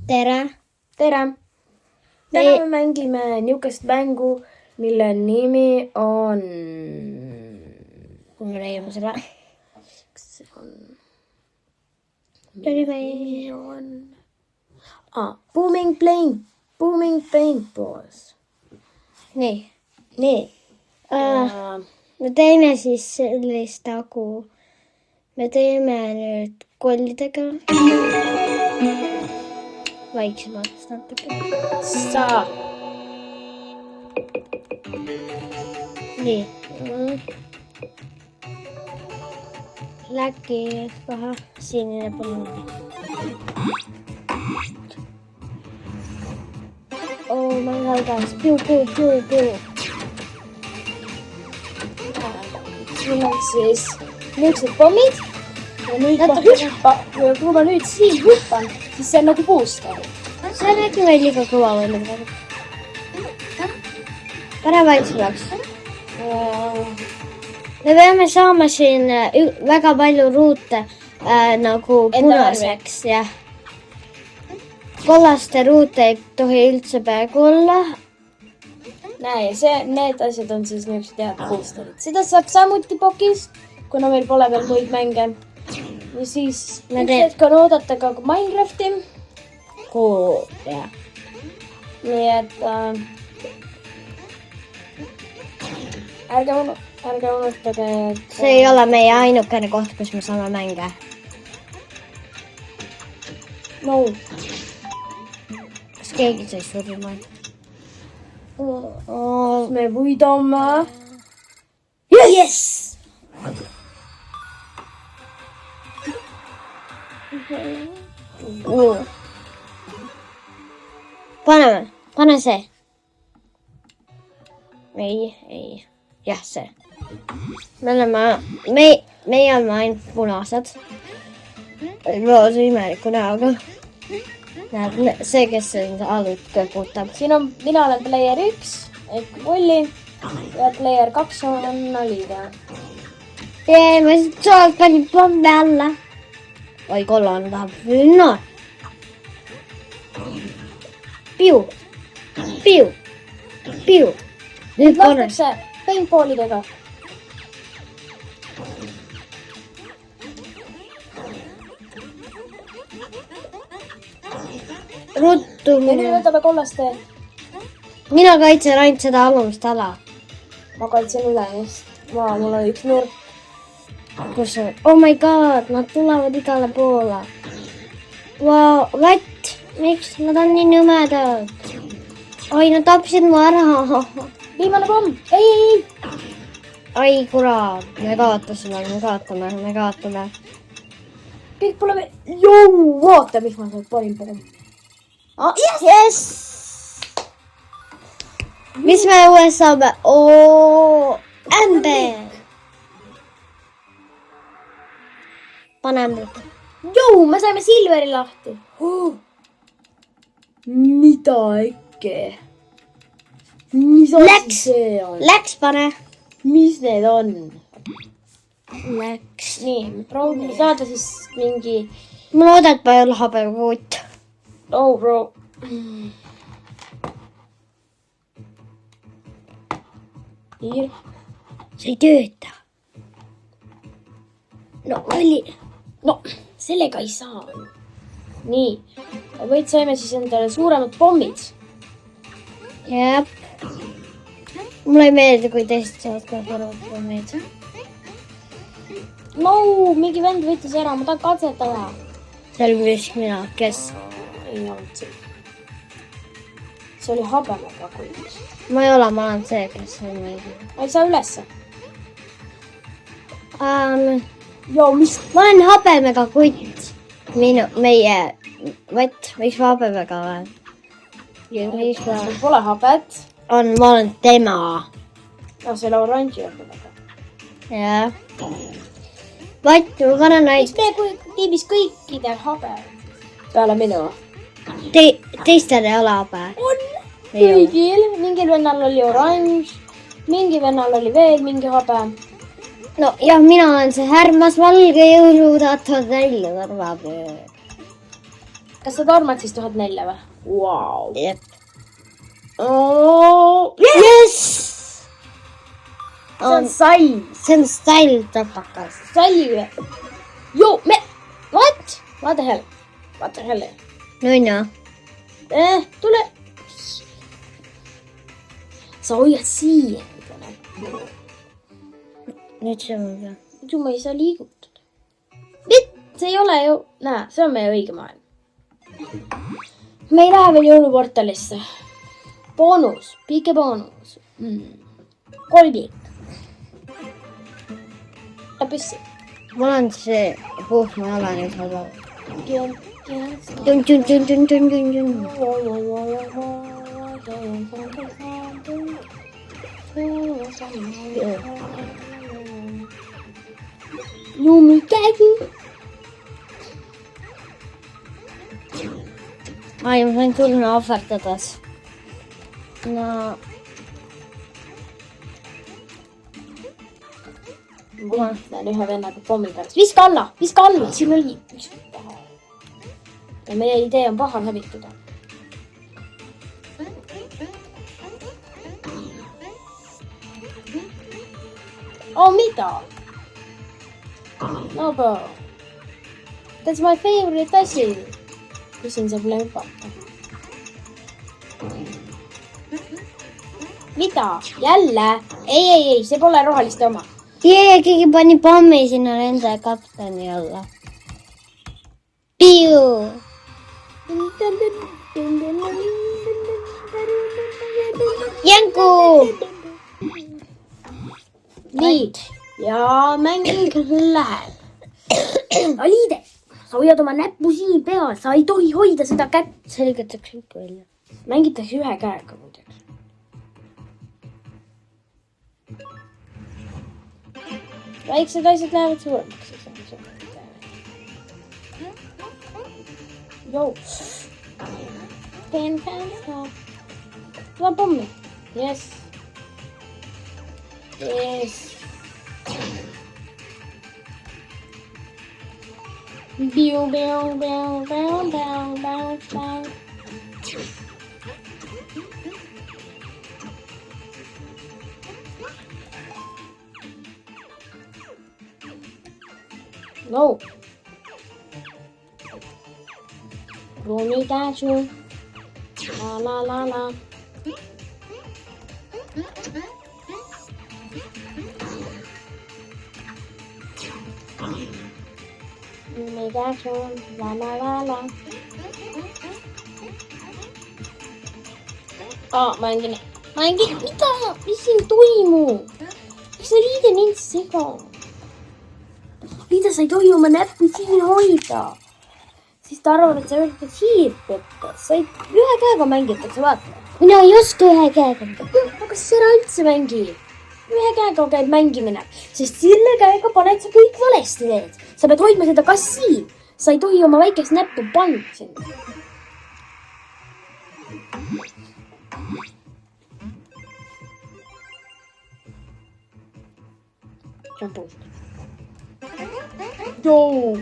Tere! Tere! Täna me mängime niukest mängu, mille nimi on... Kui me leiame selle. Booming Paintballs. Nii. Ja... Me teeme siis sellist nagu... Me teeme nüüd kollidega. Vaiksemalt natuke. Saa. Nii. Läki paha. Sinine palun. Oh my god, guys. Piu. Siin on siis niisugused pommid. Ja nüüd kui ma nüüd siin hüppan, siis see on nagu booster. See on äkki veel liiga kõva või. Pane vaiksemaks. Me peame saama siin väga palju ruute nagu punaseks. Kollaste ruute ei tohi üldse peaaegu olla. Näe, need asjad on siis niisugused head boosterid. Seda saab samuti pokis, kuna meil pole veel muid mänge. Ja siis hetk on oodata ka Minecrafti. Cool, jah. Nii et ärge unustage, et... See ei ole meie ainukene koht, kus me saame mänge. No. Kas keegi sai surma? Me võidame. Yes! Pane see. Ei. Jah, see. Meie oleme ainult punased. Väga imeliku näoga. Näed, see, kes alut kõputab. Siin on, mina olen player 1, ehk Volli, ja player 2 on Olivia. Ma soovib pani pommi alla. Oi, kollane tahab. No. Piu. Nüüd lastakse paintballidega. Ruttu. Ja nüüd võtame kollaste. Mina kaitsen ainult seda alumist ala. Ma kaitsen ülemist. Mul on üks nurk. Kus on? Oh my god, nad tulevad igale poole. Wow, vatt. Miks? Nad on nii nõmedad. Oi, nad tapsid mu ära. Viimane pomm. Ei. Ai, kurat. Me kaotame. Kõik pole veel. Jou, vaata, mis ma saab parim pomm. Yes! Mis me uues saame? Ämber. Pane ämbrit. Jou, me saime Silveri lahti. Mida äkki? Mis asi see on? Läks, pane. Mis need on? Läks. Nii, me proovime saada siis mingi... Ma loodan, et ma ei ole habekuut. Oh, bro. Hier. See ei tööta. No, oli... No, sellega ei saa. Nii, võid saime siis endale suuremad pommid. Jep. Mulle ei meeldi, kui teised saavad ka suuremad pommid. No, mingi vend võttis ära, ma tahan katsetada. See oli vist mina, kes? Ei olnud see. See oli habemega kuid. Ma ei ole, ma olen see, kes on meeldi. Ma ei saa ülesse. Jo, mis? Ma olen habemega kutt. Meie... Võtt, miks ma habemega olen? Sul pole habet. Ma olen tema. No, selle oranži habemega. Jah. Võtt, ma panen Miks me tiimis kõikidel habe? Peale minu. Teistel ei ole habe. On kõigil. Mingil vennal oli oranž. Mingi vennal oli veel mingi habe. no jah, mina olen see härmas valge jõuludaatod välja tormapöör. Kas sa tormad siis 1004 või? Wow. Jep. Oh, Yes! see on sai. See on style topakas. Sai. Joo, what? What the hell? What the hell? Nunna. Tule. Sa hoiad siia. Nüüd see on peal. Muidu ma ei saa liigutada. See ei ole ju... Näe, see on meie õige maailm. Me ei lähe veel jõuluportalisse. Boonus. Pike boonus. Kolbik. Läpissi. Mul on see puhma ala nüüd halva. Tun. Lumikägi. Ai, ma sain tulna ohverdades. No... Ma lähen ühe vennaga pommi pärast. Viska alla! Siin oli... Ja meie idee on paha hävitada. Oh, mida? No, bro. That's my favorite asi. Küsin saab üle hüpata. Mida? Jälle? Ei, see pole roheliste oma. Keegi pani pommi sinna nende kapteni alla. Piu! Jänku! Nii. Ja mäng läheb. Aliide, sa hoiad oma näppu siin peal. Sa ei tohi hoida seda kätt. See lõigatakse ikka välja. Mängitakse ühe käega muideks. Väiksed asjad lähevad suuremaks. Jou. Teen käänsa. Tule pommi. Yes. Biu. No. Ruumikäsu. La. Ruumikäsu. La. Mängin. Mida? Mis siin toimub? Miks sa Liide mind sega? Liida, sa ei tohi oma näppu siin hoida. Siis ta arvab, et sa üritad hiirt võtta. Sa ei... Ühe käega mängitakse, vaata. Mina ei oska ühe käega. Aga sa ära üldse mängi. Ühe käega käib mängimine. Sest selle käega paned sa kõik valesti teed. Sa pead hoidma seda kassi. Sa ei tohi oma väikest näppu panna sinna. See on puust. Joo.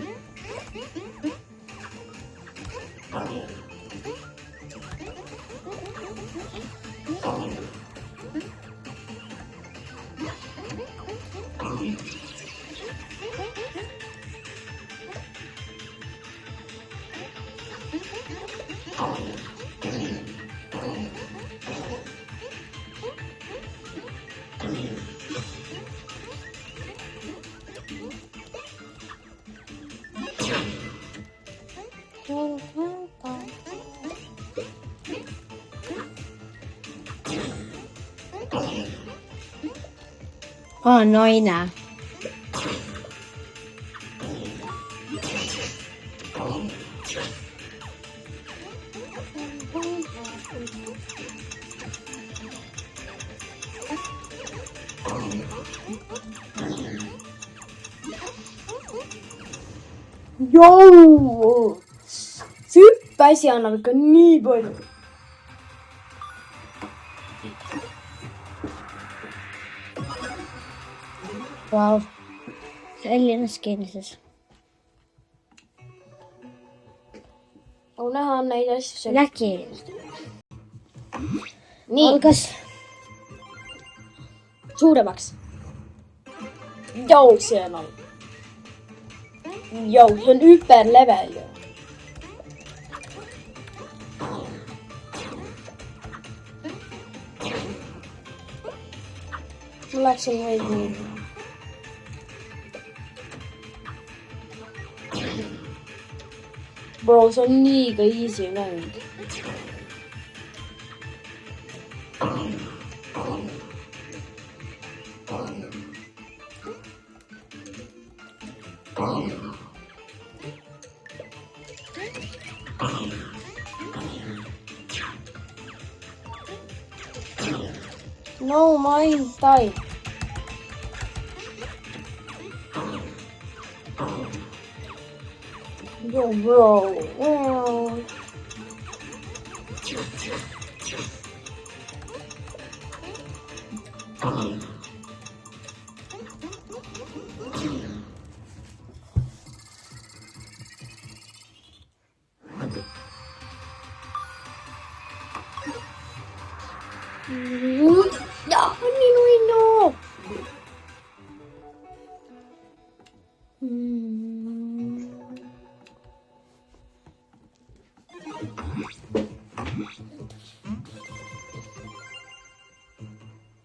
Noina. Joo! See hüppeasi annab ikka nii palju. Wow. Tallinnas kinnises. näha on neid asju. Läki. Nii. Algas. Suuremaks. Jou, see on all. Jou, see on hyperlevel ju. Ma läksin veidi nii. Bro, see on niiga easy mäng. No, mine died. Yo, bro. Well. Ja, no.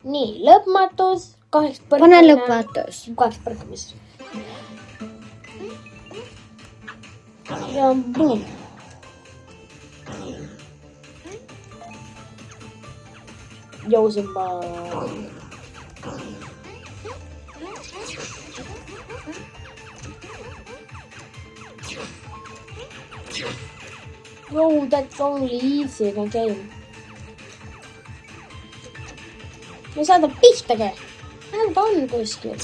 Nii, lõpmatus, 8 põrkamine. Pane lõpmatus. 8 põrkamis. Ja boom. Jousimba. Yo, that's only easy game. Me saada pihtage. Vähemalt on kuskil.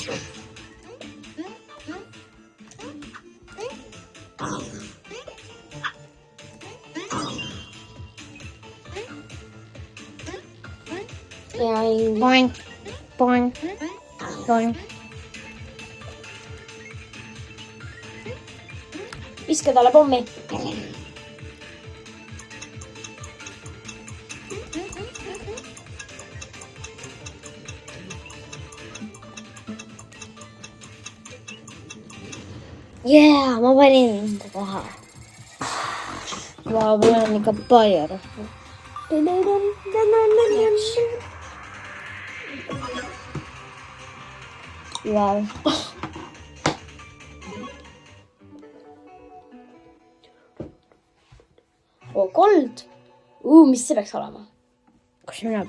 Ja ei... Boing, boing, boing. Viska talle pommi. Yeah, ma panin enda taha. Vau, mul on ikka palju rohkem. Vau. Kold. Mis see peaks olema? Kus mina?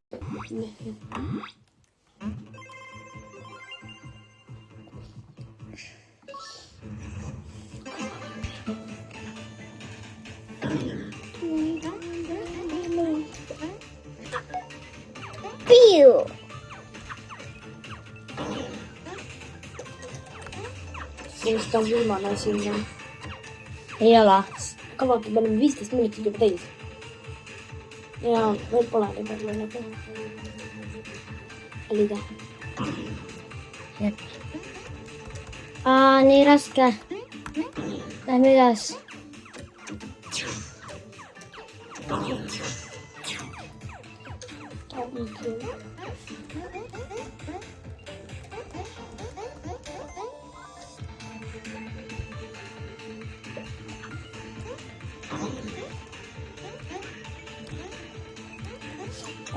Piu! Sellest on viimane siin. Ei ole. Kavati peale 15 minutit juba täis. Ja veel pole nii palju nagu. Liida. Nii raske. Lähme üles.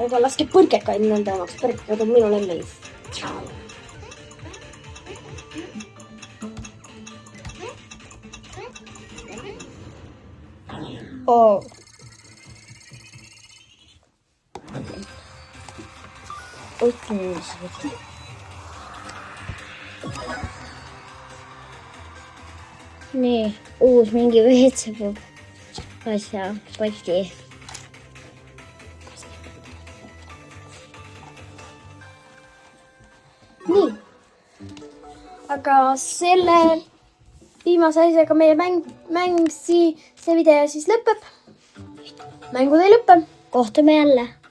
Aga laske põrkekaid nende omaks. Põrkekad on minu lemmigis. Oh. Nii, uus mingi veetsepub asja, poti. Nii. Aga selle viimase asjaga meie see video siis lõpeb. Mängud ei lõppe. Kohtume jälle.